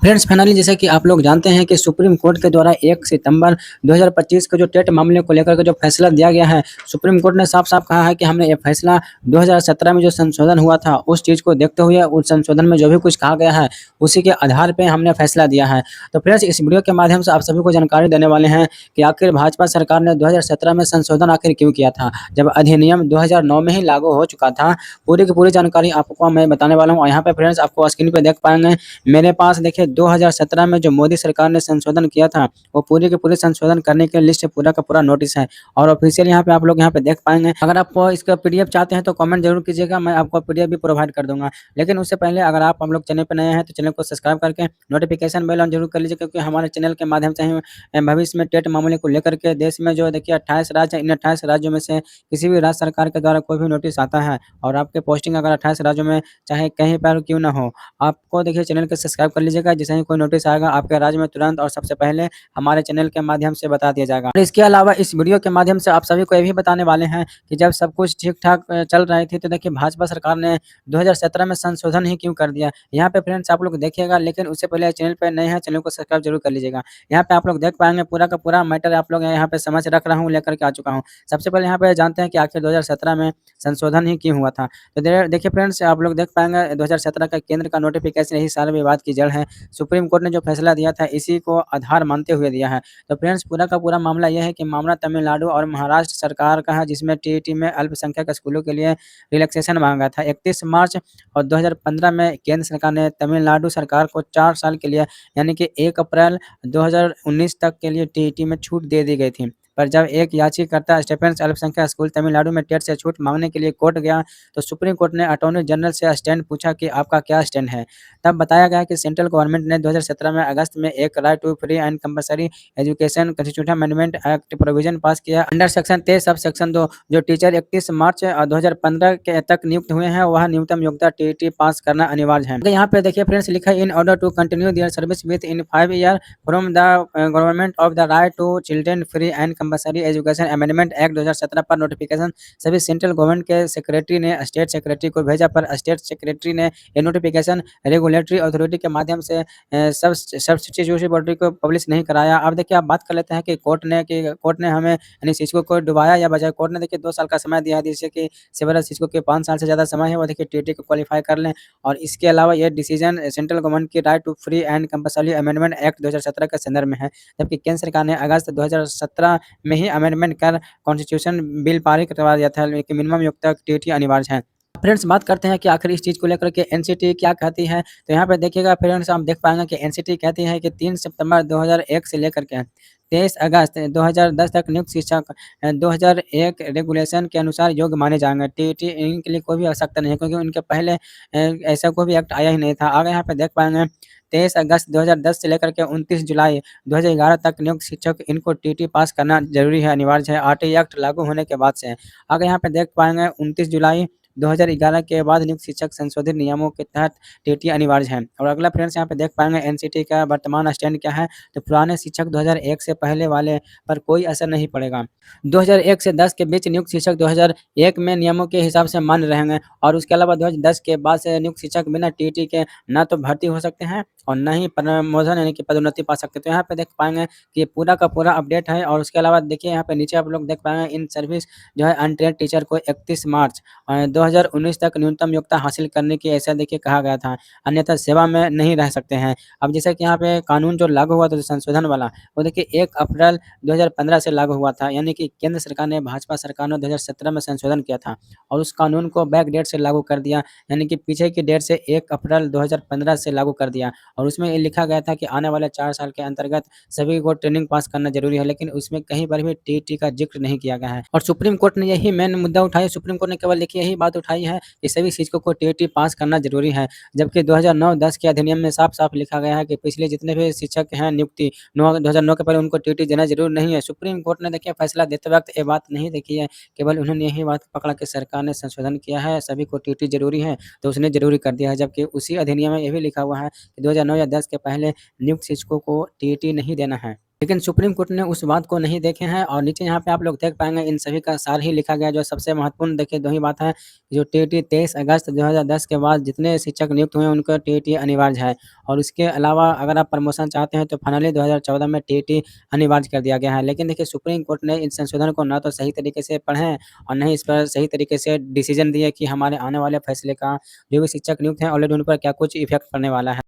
Friends finally जैसा कि आप लोग जानते हैं कि सुप्रीम कोर्ट के द्वारा 1 सितंबर 2025 को जो टेट मामले को लेकर के जो फैसला दिया गया है, सुप्रीम कोर्ट ने साफ-साफ कहा है कि हमने ये फैसला 2017 में जो संशोधन हुआ था, उस चीज़ को देखते हुए उस संशोधन में जो भी कुछ कहा गया है, उसी के आधार पे हमने फैसला दिया है। तो फ्रेंड्स इस वीडियो के माध्यम से आप सभी को जानकारी देने वाले हैं कि आखिर भाजपा सरकार ने 2017 में संशोधन आखिर क्यों किया था, जब अधिनियम 2009 में ही लागू हो चुका था। पूरी की पूरी जानकारी आपको मैं बताने वाला हूँ और यहाँ पे फ्रेंड्स आपको स्क्रीन पे देख पाएँगे मेरे पास देखिए 2017 में जो मोदी सरकार ने संशोधन किया था, वो पूरी की पूरी संशोधन करने के लिस्ट पूरा का पूरा नोटिस है और ऑफिशियल यहाँ पे आप लोग यहाँ पे देख पाएँगे। अगर आप इसका पीडीएफ चाहते हैं तो कमेंट ज़रूर कीजिएगा, मैं आपको पीडीएफ भी प्रोवाइड कर दूँगा। लेकिन उससे पहले अगर आप हम लोग चैनल पे नए हैं तो चैनल को सब्सक्राइब करके नोटिफिकेशन बेल ऑन ज़रूर कर लीजिए, क्योंकि हमारे चैनल के माध्यम से ही भविष्य में टेट मामले को लेकर के देश में जो देखिए 28 राज्य हैं, इन 28 राज्यों में से किसी भी राज्य सरकार के द्वारा कोई भी नोटिस आता है और आपके पोस्टिंग अगर 28 राज्यों में चाहे कहीं पर क्यों ना हो, आपको देखिए चैनल को सब्सक्राइब कर लीजिएगा, जैसे ही कोई नोटिस आएगा आपके राज्य में तुरंत और सबसे पहले हमारे चैनल के माध्यम से बता दिया जाएगा। और इसके अलावा इस वीडियो के माध्यम से आप सभी को ये भी बताने वाले हैं कि जब सब कुछ ठीक-ठाक चल रही थी, तो देखिए भाजपा सरकार ने 2017 में संशोधन ही क्यों कर दिया। यहाँ पे फ्रेंड्स आप लोग देखिएगा, लेकिन उससे पहले चैनल पे नए हैं, चैनल को सब्सक्राइब जरूर कर लीजिएगा। यहाँ पे आप लोग देख पाएँगे पूरा का पूरा मैटर आप लोग यहाँ पे समझ रख रहा हूँ, लेकर के आ चुका हूँ। सबसे पहले यहाँ पे जानते हैं कि आखिर 2017 में संशोधन ही क्यों हुआ था। तो देखिए फ्रेंड्स आप लोग देख पाएँगे 2017 का केंद्र का नोटिफ़िकेशन यही सारे विवाद की जड़ है। सुप्रीम कोर्ट ने जो फैसला दिया था इसी को आधार मानते हुए दिया है। तो फ्रेंड्स पूरा का पूरा मामला ये है कि मामला तमिलनाडु और महाराष्ट्र सरकार का है, जिसमें टीईटी में अल्पसंख्यक स्कूलों के लिए रिलैक्सेशन माँगा था। 31 मार्च और 2015 में केंद्र सरकार ने तमिलनाडु सरकार को 4 साल के लिए यानी कि 1 अप्रैल 2019 तक के लिए टीईटी में छूट दे दी गई थी। पर जब एक याचिकाकर्ता स्टीफेंस अल्पसंख्यक स्कूल तमिलनाडु में टेट से छूट माँगने के लिए कोर्ट गया, तो सुप्रीम कोर्ट ने अटॉर्नी जनरल से स्टैंड पूछा कि आपका क्या स्टैंड है? तब बताया गया कि सेंट्रल गवर्नमेंट ने 2017 में अगस्त में एक right to free and compulsory education constitution amendment act provision pass किया अंडर सेक्शन 23 सब सेक्शन 2। जो टीचर 31 मार्च 2015 के तक नियुक्त हुए हैं, वह न्यूनतम योग्यता टीईटी पास करना अनिवार्य है। तो यहाँ पे देखिए फ्रेंड्स लिखा है in order to continue their service within 5 year from the government of the right to children free and compulsory education amendment act 2017 पर नोटिफिकेशन सभी सेंट्रल गवर्नमेंट के सेक्रेटरी ने स्टेट सेक्रेटरी को भेजा, पर स्टेट सेक्रेटरी ने ये notification regulatory authority के माध्यम से सब्स्टिट्यूटरी बॉडी को पब्लिश नहीं कराया। अब देखिए आप बात कर लेते हैं कि कोर्ट ने हमें यानी शिक्षकों को डुबाया या बजाय। कोर्ट ने देखिए 2 साल का समय दिया है, जिससे कि सेवरल शिक्षकों के 5 साल से ज़्यादा समय है, वो देखिए टीटी को क्वालीफाई कर लें। और इसके अलावा ये डिसीजन सेंट्रल गवर्नमेंट की right to free and compulsory amendment act 2017 के संदर्भ में है, जबकि केंद्र सरकार ने अगस्त 2017 में ही अमेंडमेंट कर कॉन्स्टिट्यूशन बिल पारित करवा दिया था कि मिनिमम योग्यता टीटी अनिवार्य है। फ्रेंड्स बात करते हैं कि आखिर इस चीज़ को लेकर के एनसीटी क्या कहती है। तो यहाँ पे देखिएगा फ्रेंड्स आप देख पाएंगे कि एनसीटी कहती है कि 3 सितंबर 2001 से लेकर के 23 अगस्त 2010 तक नियुक्त शिक्षक 2001 रेगुलेशन के अनुसार योग्य माने जाएंगे। टीईटी इनके लिए कोई भी आवश्यकता नहीं है, क्योंकि उनके पहले ऐसा कोई भी एक्ट आया ही नहीं था। आगे यहाँ पे देख पाएंगे 23 अगस्त 2010 से लेकर के 29 जुलाई 2011 तक नियुक्त शिक्षक इनको टीटी पास करना जरूरी है, अनिवार्य है, आरटीई एक्ट लागू होने के बाद से। आगे यहाँ पे देख पाएंगे 29 जुलाई 2011 के बाद नियुक्त शिक्षक संशोधित नियमों के तहत टीटी अनिवार्य है। और अगला फ्रेंड्स यहाँ पे देख पाएंगे एनसीटी का वर्तमान स्टैंड क्या है। तो पुराने शिक्षक 2001 से पहले वाले पर कोई असर नहीं पड़ेगा। 2001 से 10 के बीच नियुक्त शिक्षक 2001 में नियमों के हिसाब से मान्य रहेंगे, और उसके अलावा 2010 के बाद से नियुक्त शिक्षक बिना टीटी के ना तो भर्ती हो सकते हैं और ना ही प्रमोशन यानी कि पदोन्नति पा सकते हैं। तो यहाँ पे देख पाएंगे कि ये पूरा का पूरा अपडेट है। और उसके अलावा देखिए यहाँ पे नीचे आप लोग देख पाएंगे इन सर्विस जो है अनट्रेंड टीचर को 31 मार्च 2019 तक न्यूनतम योग्यता हासिल करने की ऐसा देखिए कहा गया था, अन्यथा सेवा में नहीं रह सकते हैं। अब जैसे कि यहाँ पे कानून जो लागू हुआ था जो संशोधन वाला, वो देखिए 1 अप्रैल 2015 से लागू हुआ था, यानी कि केंद्र सरकार ने भाजपा सरकार ने 2017 में संशोधन किया था और उस कानून को बैक डेट से लागू कर दिया, यानी कि पीछे की डेट से 1 अप्रैल 2015 से लागू कर दिया। और उसमें ये लिखा गया था कि आने वाले 4 साल के अंतर्गत सभी को ट्रेनिंग पास करना जरूरी है, लेकिन उसमें कहीं पर भी टीटी का जिक्र नहीं किया गया है। और सुप्रीम कोर्ट ने यही मेन मुद्दा उठाया। सुप्रीम कोर्ट ने केवल देखिए यही बात उठाई है कि सभी शिक्षकों को टीटी पास करना जरूरी है, जबकि 2009-10 के अधिनियम में साफ-साफ लिखा गया है कि पिछले जितने भी शिक्षक हैं नियुक्ति 2009 के पहले उनको टीटी देना जरूरी नहीं है। सुप्रीम कोर्ट ने देखिए फैसला देते वक्त ये बात नहीं देखी है, केवल उन्होंने यही बात पकड़ा कि सरकार ने संशोधन किया है, सभी को टीटी जरूरी है, तो उसने जरूरी कर दिया है, जबकि उसी अधिनियम में ये भी लिखा हुआ है कि 2009 या 10 के पहले नियुक्त शिक्षकों को टीटी नहीं देना है। लेकिन सुप्रीम कोर्ट ने उस बात को नहीं देखे हैं और नीचे यहाँ पे आप लोग देख पाएंगे इन सभी का सार ही लिखा गया है। जो सबसे महत्वपूर्ण देखिए दो ही बात है, जो टीईटी 23 अगस्त 2010 के बाद जितने शिक्षक नियुक्त हुए हैं उनका टीईटी अनिवार्य है। और इसके अलावा अगर आप प्रमोशन चाहते हैं तो फाइनली 2014 में टीईटी अनिवार्य कर दिया गया है। लेकिन देखिए सुप्रीम कोर्ट ने इन संशोधन को ना तो सही तरीके से पढ़े और न ही इस पर सही तरीके से डिसीजन दिए कि हमारे आने वाले फैसले का जो भी शिक्षक नियुक्त हैं ऑलरेडी उन पर क्या कुछ इफेक्ट पड़ने वाला है।